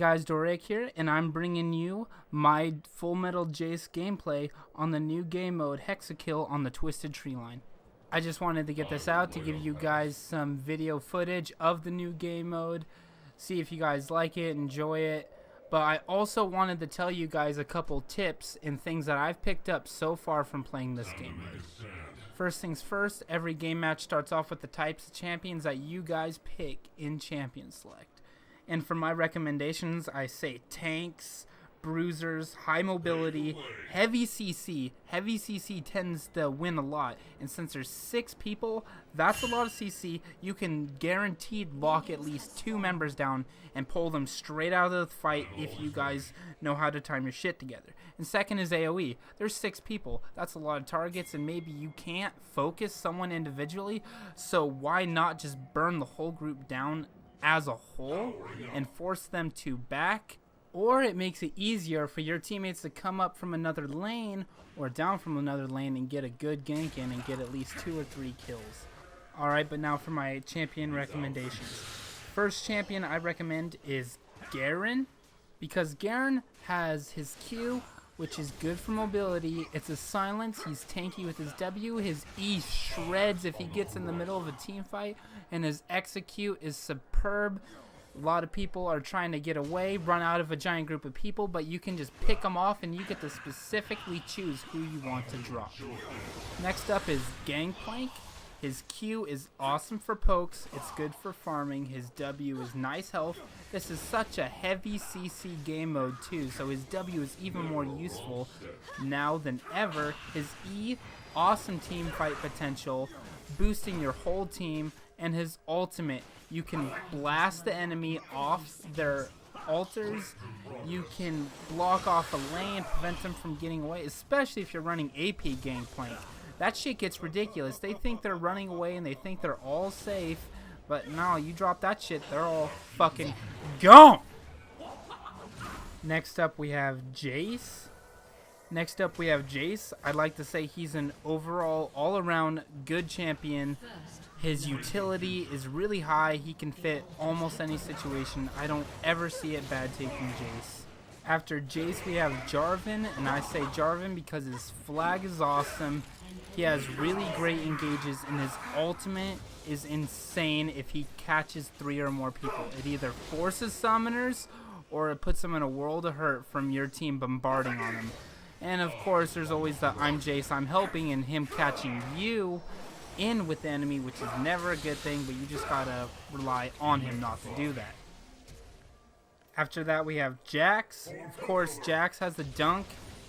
guys, Dorek here, and I'm bringing you my Full Metal Jayce gameplay on the new game mode Hexakill on the Twisted Tree Line. I just wanted to get this out to give you guys some video footage of the new game mode, see if you guys like it, enjoy it. But I also wanted to tell you guys a couple tips and things that I've picked up so far from playing this game mode. First things first, every game match starts off with the types of champions that you guys pick in Champion Select. And for my recommendations, I say tanks, bruisers, high mobility, heavy CC. Heavy CC tends to win a lot. And since there's 6 people, that's a lot of CC. You can guaranteed lock at least 2 members down and pull them straight out of the fight if you guys know how to time your shit together. And second is AoE. There's 6 people. That's a lot of targets, and maybe you can't focus someone individually. So why not just burn the whole group down as a whole and force them to back? Or it makes it easier for your teammates to come up from another lane or down from another lane and get a good gank in and get at least 2 or 3 kills. Alright, but now for my champion recommendations. First champion I recommend is Garen, because Garen has his Q, which is good for mobility. It's a silence. He's tanky with his W. His E shreds if he gets in the middle of a team fight. And his execute is superb. A lot of people are trying to get away, run out of a giant group of people, but you can just pick them off and you get to specifically choose who you want to drop. Next up is Gangplank. His Q is awesome for pokes, it's good for farming, his W is nice health. This is such a heavy CC game mode too, so his W is even more useful now than ever. His E, awesome team fight potential, boosting your whole team, and his ultimate, you can blast the enemy off their altars, you can block off a lane, prevent them from getting away, especially if you're running AP Gangplank. That shit gets ridiculous. They think they're running away and they think they're all safe, but no, you drop that shit, they're all fucking gone. Next up we have Jayce. I'd like to say he's an overall, all-around good champion. His utility is really high. He can fit almost any situation. I don't ever see it bad taking Jayce. After Jayce we have Jarvan, and I say Jarvan because his flag is awesome. He has really great engages, and his ultimate is insane if he catches 3 or more people. It either forces summoners or it puts them in a world of hurt from your team bombarding on him. And of course there's always the I'm Jayce, I'm helping, and him catching you in with the enemy, which is never a good thing, but you just gotta rely on him not to do that. After that we have Jax. Of course Jax has the dunk.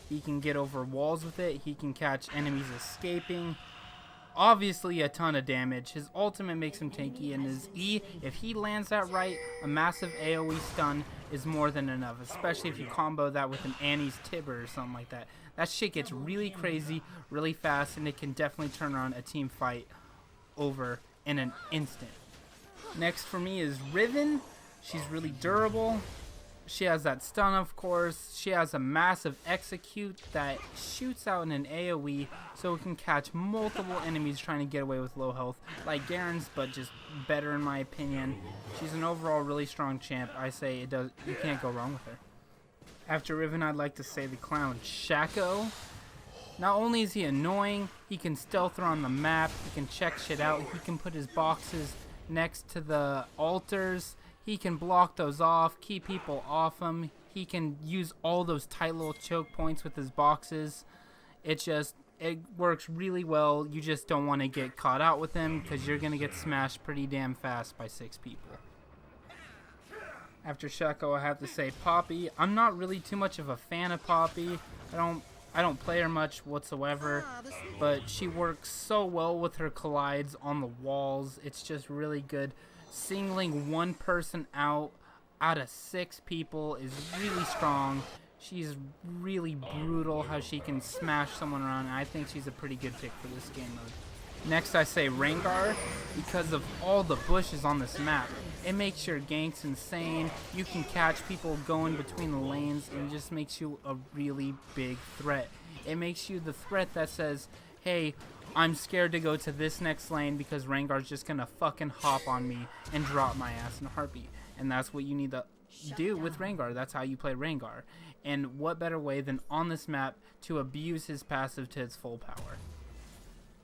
He can get over walls with it. He can catch enemies escaping. Obviously a ton of damage. His ultimate makes him tanky, and his E, if he lands that right, a massive AoE stun is more than enough, especially if you combo that with an Annie's Tibber or something like that. That shit gets really crazy, really fast, and it can definitely turn around a team fight over in an instant. Next for me is Riven. She's really durable. She has that stun, of course. She has a massive execute that shoots out in an AoE, so it can catch multiple enemies trying to get away with low health, like Garen's, but just better in my opinion. She's an overall really strong champ. I say you can't go wrong with her. After Riven, I'd like to say the clown Shaco. Not only is he annoying, he can stealth around the map, he can check shit out, he can put his boxes next to the altars. He can block those off, keep people off him. He can use all those tight little choke points with his boxes. It works really well. You just don't want to get caught out with him because you're going to get smashed pretty damn fast by 6 people. After Shaco, I have to say Poppy. I'm not really too much of a fan of Poppy. I don't play her much whatsoever, but she works so well with her collides on the walls. It's just really good. Singling one person out of 6 people is really strong. She's really brutal how she can smash someone around, and I think she's a pretty good pick for this game mode. Next I say Rengar, because of all the bushes on this map. It makes your ganks insane. You can catch people going between the lanes, and it just makes you a really big threat. It makes you the threat that says, hey, I'm scared to go to this next lane because Rengar's just gonna fucking hop on me and drop my ass in a heartbeat. And that's what you need to do with Rengar. That's how you play Rengar. And what better way than on this map to abuse his passive to its full power.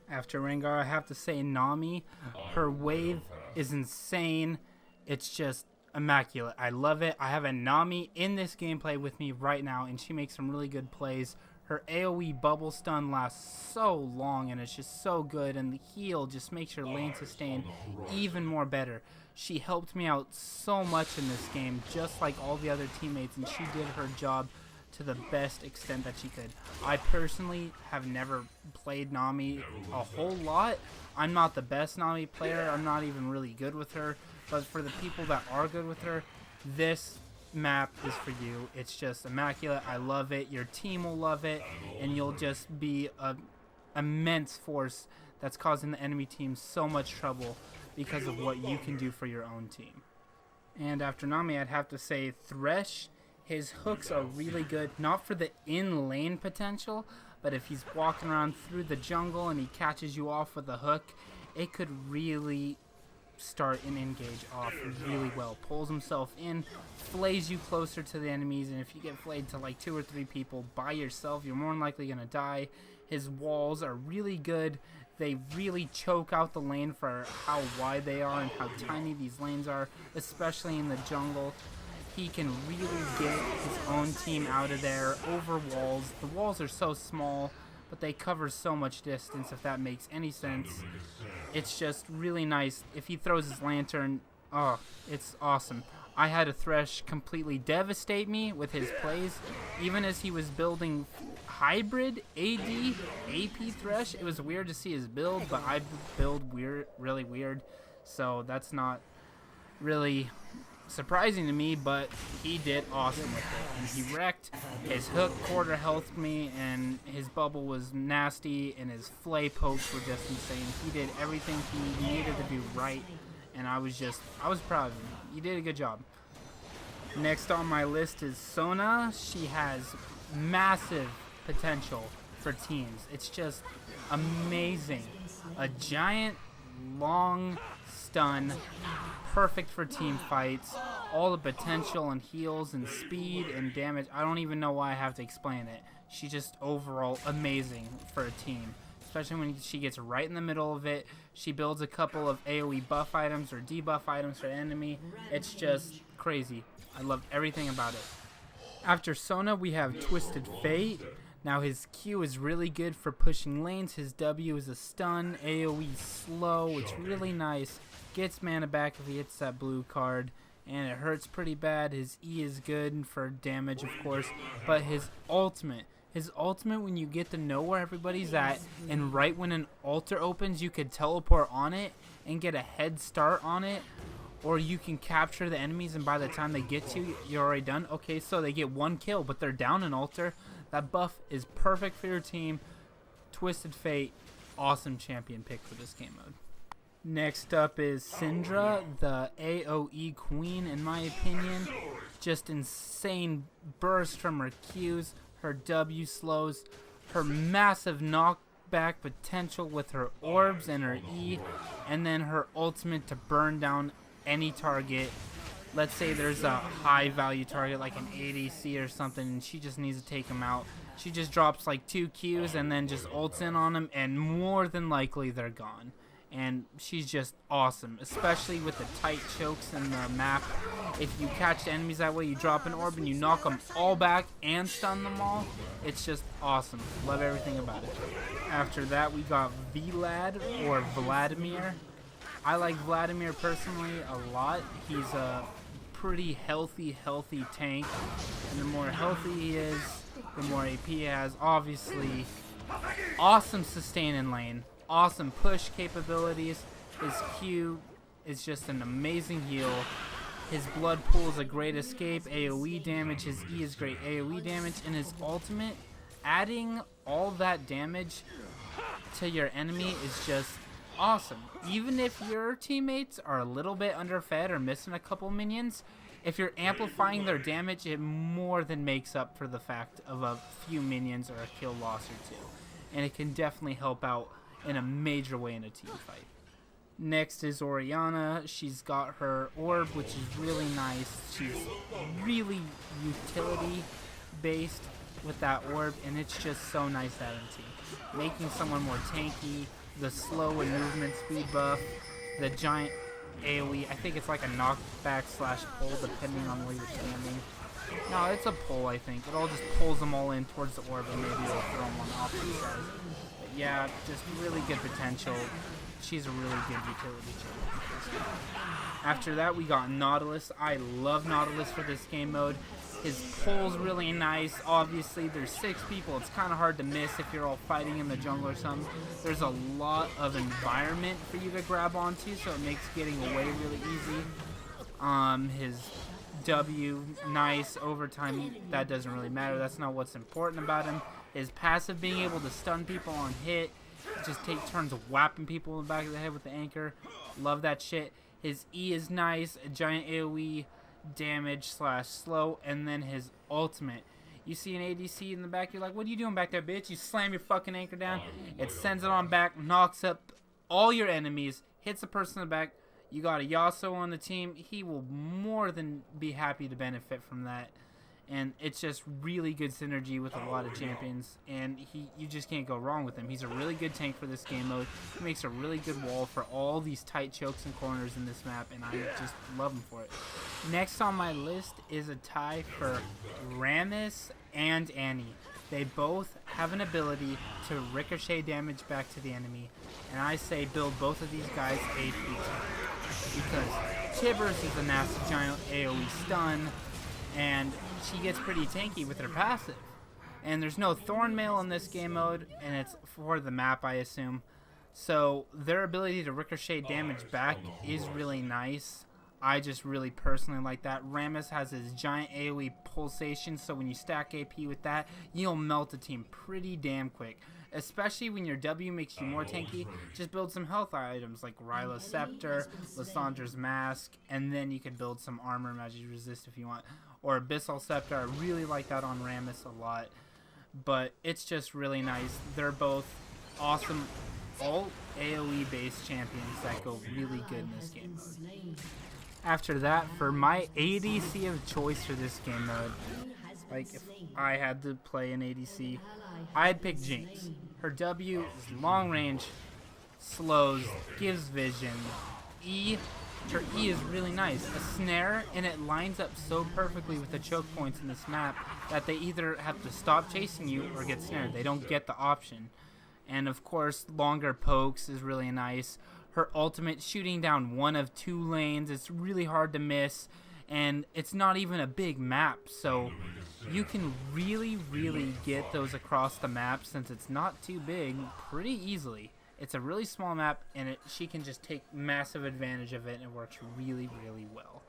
After Rengar, I have to say Nami, her wave is insane. It's just immaculate. I love it. I have a Nami in this gameplay with me right now, and she makes some really good plays. Her AoE bubble stun lasts so long, and it's just so good, and the heal just makes your lane sustain even more better. She helped me out so much in this game, just like all the other teammates, and she did her job to the best extent that she could. I personally have never played Nami a whole lot. I'm not the best Nami player. I'm not even really good with her, but for the people that are good with her, this map is for you. It's just immaculate. I love it. Your team will love it, and you'll just be an immense force that's causing the enemy team so much trouble because of what you can do for your own team. And after Nami, I'd have to say Thresh. His hooks are really good, not for the in-lane potential, but if he's walking around through the jungle and he catches you off with a hook, it could really start an engage off really well. Pulls himself in, flays you closer to the enemies, and if you get flayed to like 2 or 3 people by yourself, you're more than likely going to die. His walls are really good. They really choke out the lane for how wide they are and how tiny these lanes are, especially in the jungle. He can really get his own team out of there over walls. The walls are so small, but they cover so much distance, if that makes any sense. It's just really nice. If he throws his lantern, oh, it's awesome. I had a Thresh completely devastate me with his plays. Even as he was building hybrid AD AP Thresh, it was weird to see his build, but I build really weird, so that's not really surprising to me, but he did awesome with it, and he wrecked. His hook quarter healthed me, and his bubble was nasty, and his flay pokes were just insane. He did everything he needed to do right, and I was proud of him. He did a good job. Next on my list is Sona. She has massive potential for teams. It's just amazing. A giant, long stun, perfect for team fights, all the potential and heals and speed and damage. I don't even know why I have to explain it. She's just overall amazing for a team, especially when she gets right in the middle of it. She builds a couple of AoE buff items or debuff items for the enemy. It's just crazy. I love everything about it. After Sona, we have Twisted Fate. Now his Q is really good for pushing lanes. His W is a stun. AoE slow. It's really nice. Gets mana back if he hits that blue card, and it hurts pretty bad. His E is good for damage, of course, but his ultimate when you get to know where everybody's at, and right when an altar opens, you could teleport on it and get a head start on it, or you can capture the enemies, and by the time they get to you, you're already done. Okay, so they get 1 kill, but they're down an altar. That buff is perfect for your team. Twisted Fate, awesome champion pick for this game mode. Next up is Syndra, the AoE queen, in my opinion. Just insane burst from her Qs, her W slows, her massive knockback potential with her orbs and her E, and then her ultimate to burn down any target. Let's say there's a high value target like an ADC or something, and she just needs to take him out. She just drops like 2 Qs and then just ults in on them, and more than likely they're gone. And she's just awesome, especially with the tight chokes in the map. If you catch the enemies that way, you drop an orb and you knock them all back and stun them all. It's just awesome. Love everything about it. After that, we got Vlad, or Vladimir. I like Vladimir personally a lot. He's a pretty healthy tank, and the more healthy he is, the more AP he has. Obviously, awesome sustain in lane. Awesome push capabilities. His Q is just an amazing heal. His blood pool is a great escape. AoE damage. His E is great AoE damage. And his ultimate, adding all that damage to your enemy is just awesome. Even if your teammates are a little bit underfed or missing a couple minions, if you're amplifying their damage, it more than makes up for the fact of a few minions or a kill loss or 2. And it can definitely help out in a major way in a team fight. Next is Oriana. She's got her orb, which is really nice. She's really utility based with that orb, and it's just so nice to have in team. Making someone more tanky, the slow and movement speed buff, the giant AoE. I think it's like a knockback slash pull depending on where you're standing. No, it's a pull, I think. It all just pulls them all in towards the orb, and maybe it'll throw them on the opposite side. But yeah, just really good potential. She's a really good utility champion. After that, we got Nautilus. I love Nautilus for this game mode. His pull's really nice. Obviously, there's 6 people. It's kind of hard to miss if you're all fighting in the jungle or something. There's a lot of environment for you to grab onto, so it makes getting away really easy. His W, nice. Overtime, that doesn't really matter. That's not what's important about him. His passive, being able to stun people on hit, just take turns whapping people in the back of the head with the anchor. Love that shit. His E is nice. A giant AoE damage slash slow. And then his ultimate. You see an ADC in the back, you're like, what are you doing back there, bitch? You slam your fucking anchor down. It sends it on back, knocks up all your enemies, hits the person in the back. You got a Yasuo on the team. He will more than be happy to benefit from that. And it's just really good synergy with a lot of champions. And you just can't go wrong with him. He's a really good tank for this game mode. He makes a really good wall for all these tight chokes and corners in this map. And I just love him for it. Next on my list is a tie for Rammus and Annie. They both have an ability to ricochet damage back to the enemy. And I say build both of these guys AP because Tibbers is a nasty giant AoE stun, and she gets pretty tanky with her passive. And there's no Thorn Mail in this game mode, and it's for the map, I assume. So their ability to ricochet damage back is really nice. I just really personally like that. Rammus has his giant AoE pulsation, so when you stack AP with that, you'll melt a team pretty damn quick. Especially when your W makes you more tanky, just build some health items like Ryla's Scepter, Lissandra's Mask, and then you can build some armor magic resist if you want. Or Abyssal Scepter, I really like that on Rammus a lot. But it's just really nice. They're both awesome, all AoE based champions that go really good in this game mode. After that, for my ADC of choice for this game mode, like if I had to play an ADC, I'd pick Jayce. Her W is long range, slows, gives vision. Her E is really nice. A snare, and it lines up so perfectly with the choke points in this map that they either have to stop chasing you or get snared. They don't get the option. And of course, longer pokes is really nice. Her ultimate shooting down one of 2 lanes, it's really hard to miss. And it's not even a big map, so you can really get those across the map since it's not too big pretty easily. It's a really small map, and she can just take massive advantage of it, and it works really well.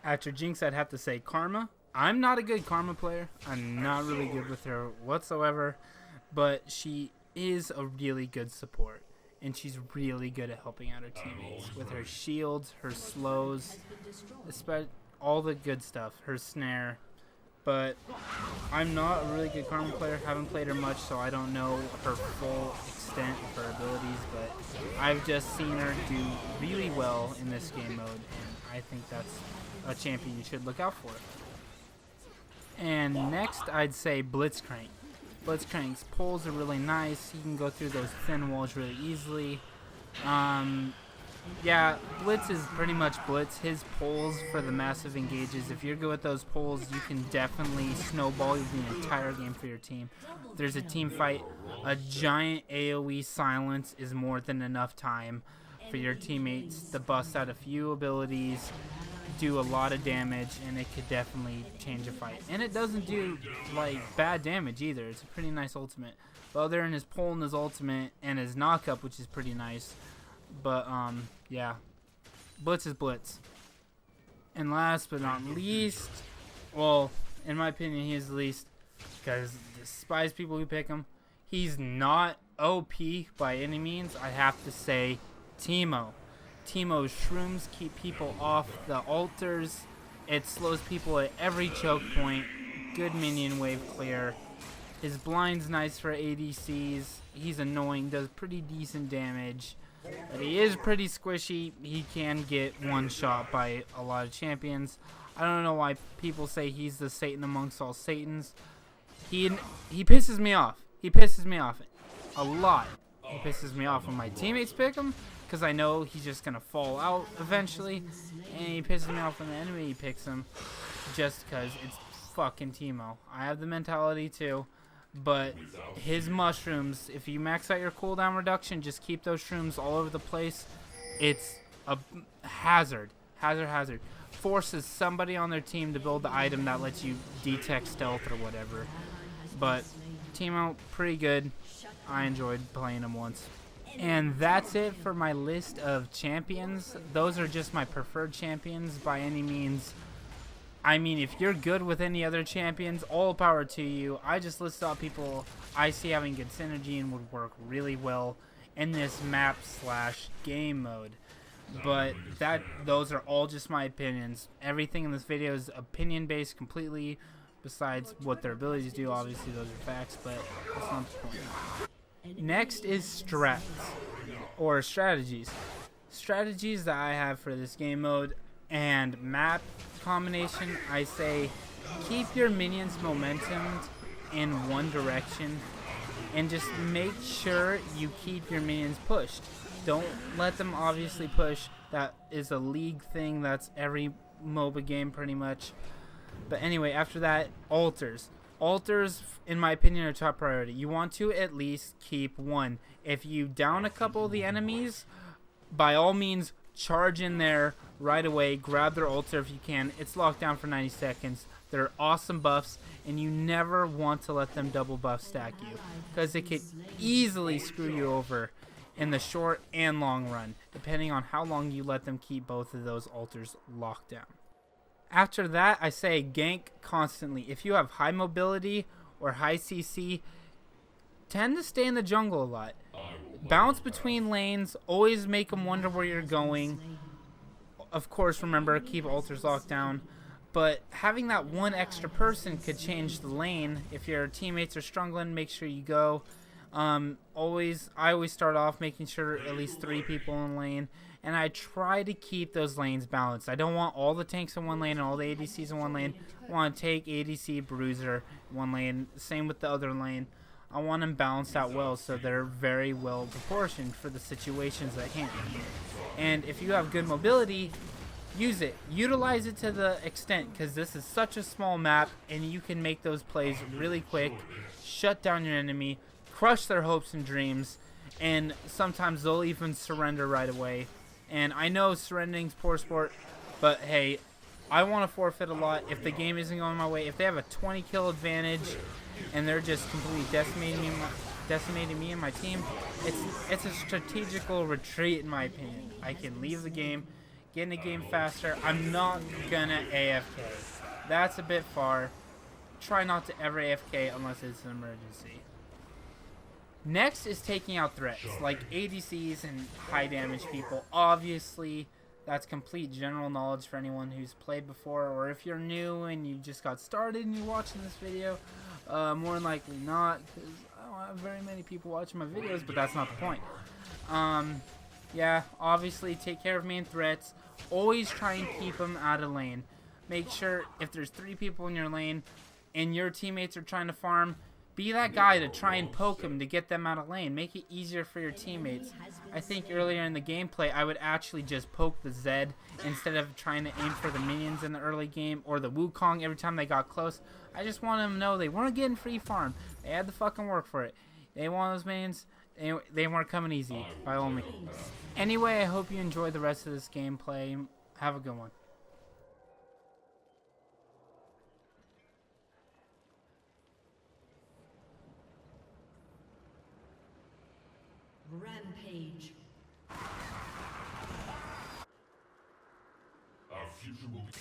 After Jinx, I'd have to say Karma. I'm not a good Karma player. I'm not really good with her whatsoever, but she is a really good support. And she's really good at helping out her teammates with her shields, her slows, all the good stuff, her snare. But I'm not a really good Karma player, haven't played her much, so I don't know her full extent of her abilities, but I've just seen her do really well in this game mode, and I think that's a champion you should look out for. And next, I'd say Blitzcrank. Blitzcrank's pulls are really nice. He can go through those thin walls really easily. Yeah, Blitz is pretty much Blitz. His pulls for the massive engages, if you're good with those pulls, you can definitely snowball the entire game for your team. If there's a team fight, a giant AoE silence is more than enough time for your teammates to bust out a few abilities, do a lot of damage, and it could definitely change a fight. And it doesn't do like bad damage either. It's a pretty nice ultimate. Well, they're in his pull and his ultimate and his knockup, which is pretty nice. But yeah, Blitz is Blitz. And last but not least, well, in my opinion, he is the least because despise people who pick him. He's not OP by any means. I have to say Teemo. Teemo's shrooms keep people off the altars. It slows people at every choke point. Good minion wave clear. His blind's nice for ADCs. He's annoying, does pretty decent damage. But he is pretty squishy. He can get one shot by a lot of champions. I don't know why people say he's the Satan amongst all Satans. He pisses me off. He pisses me off a lot. He pisses me off when my teammates pick him, because I know he's just going to fall out eventually. And he pisses me off when the enemy picks him, just because it's fucking Teemo. I have the mentality too, but his mushrooms, if you max out your cooldown reduction, just keep those shrooms all over the place, it's a hazard. Hazard. Forces somebody on their team to build the item that lets you detect stealth or whatever. But Teemo, pretty good. I enjoyed playing him once. And that's it for my list of champions. Those are just my preferred champions by any means. I mean, if you're good with any other champions, all power to you. I just listed out people I see having good synergy and would work really well in this map/game mode. But those are all just my opinions. Everything in this video is opinion based completely, besides what their abilities do. Obviously those are facts, but that's not the point. Next is strats, or strategies. Strategies that I have for this game mode and map combination. I say keep your minions momentum in one direction and just make sure you keep your minions pushed. Don't let them obviously push. That is a league thing. That's every MOBA game pretty much. But anyway, after that, altars. Altars, in my opinion, are top priority. You want to at least keep one. If you down a couple of the enemies, by all means, charge in there right away. Grab their altar if you can. It's locked down for 90 seconds. They're awesome buffs, and you never want to let them double buff stack you, because it could easily screw you over in the short and long run, depending on how long you let them keep both of those altars locked down. After that, I say gank constantly. If you have high mobility or high CC, tend to stay in the jungle a lot. Bounce between lanes, always make them wonder where you're going. Of course, remember, keep altars locked down. But having that one extra person could change the lane. If your teammates are struggling, make sure you go. I always start off making sure at least 3 people in lane, and I try to keep those lanes balanced. I don't want all the tanks in one lane and all the ADCs in one lane. I want to take ADC, Bruiser in one lane, same with the other lane. I want them balanced out well so they're very well proportioned for the situations at hand. And if you have good mobility, use it. Utilize it to the extent, because this is such a small map and you can make those plays really quick, shut down your enemy, crush their hopes and dreams, and sometimes they'll even surrender right away. And I know surrendering's poor sport, but hey, I want to forfeit a lot if the game isn't going my way. If they have a 20 kill advantage and they're just completely decimating me and my team, it's a strategical retreat in my opinion. I can leave the game, get in the game faster. I'm not gonna AFK. That's a bit far. Try not to ever AFK unless it's an emergency. Next is taking out threats, like ADCs and high damage people. Obviously, that's complete general knowledge for anyone who's played before, or if you're new and you just got started and you're watching this video, more than likely not, because I don't have very many people watching my videos, but that's not the point. Yeah, obviously take care of main threats. Always try and keep them out of lane. Make sure if there's 3 people in your lane and your teammates are trying to farm, be that guy to try and poke them to get them out of lane. Make it easier for your teammates. I think earlier in the gameplay, I would actually just poke the Zed instead of trying to aim for the minions in the early game or the Wukong every time they got close. I just want them to know they weren't getting free farm. They had to fucking work for it. They want those minions. They weren't coming easy, by all means. Anyway, I hope you enjoy the rest of this gameplay. Have a good one. Rampage. Our future will be...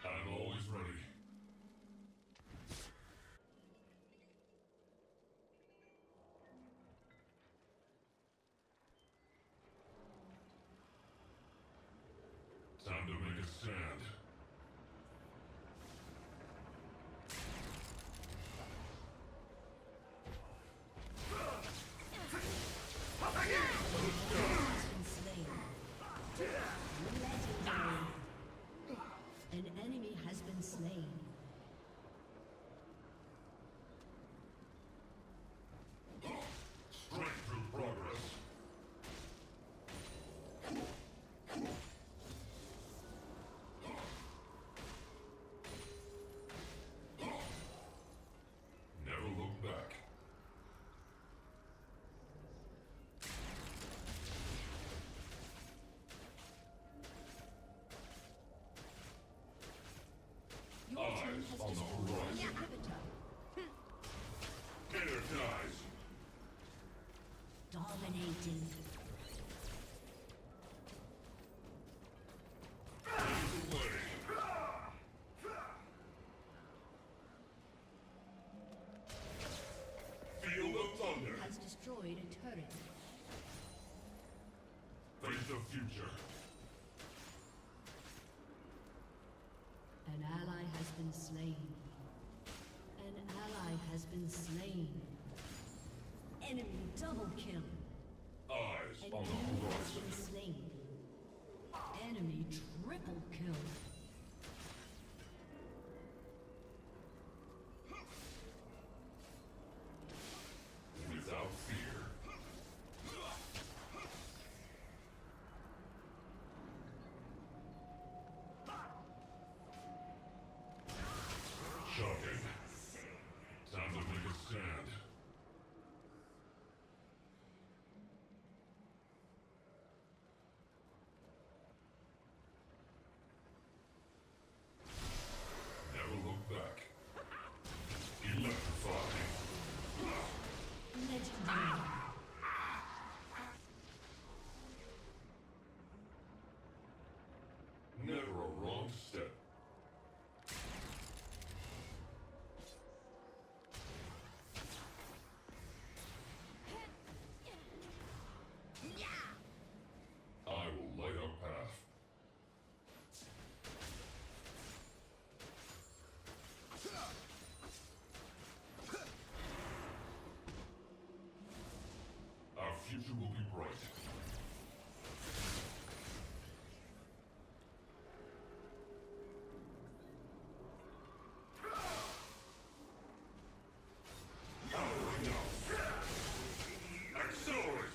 I'm always ready. Time to make a stand. An enemy has been slain. Straight through progress. Never look back. Your team has on the destroyed horizon. an inhibitor. Energize. Dominating. Away. Feel the thunder. Has destroyed a turret. Face the future. An ally has been slain. An ally has been slain. Enemy double kill. Eyes An on the enemy has horizon. been slain. Enemy triple kill. Without fear. Shocking. Time to make a stand. Never look back. Electrifying. Legendary. Never a wrong step. I will light our path. Our future will be bright. Powering up. Accelerate.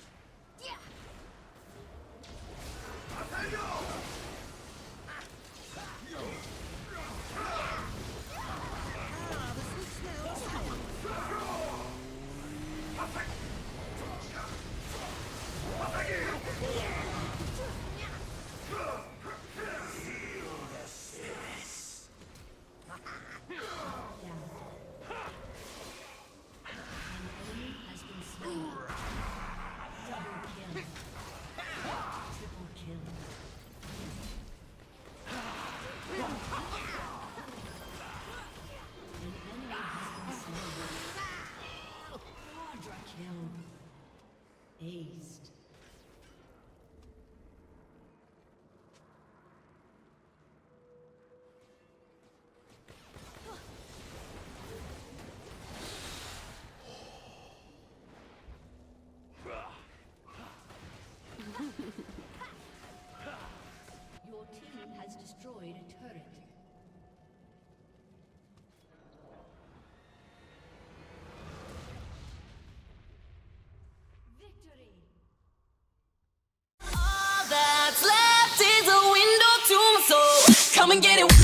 destroyed a turret. Victory! All that's left is a window to my soul. Come and get it.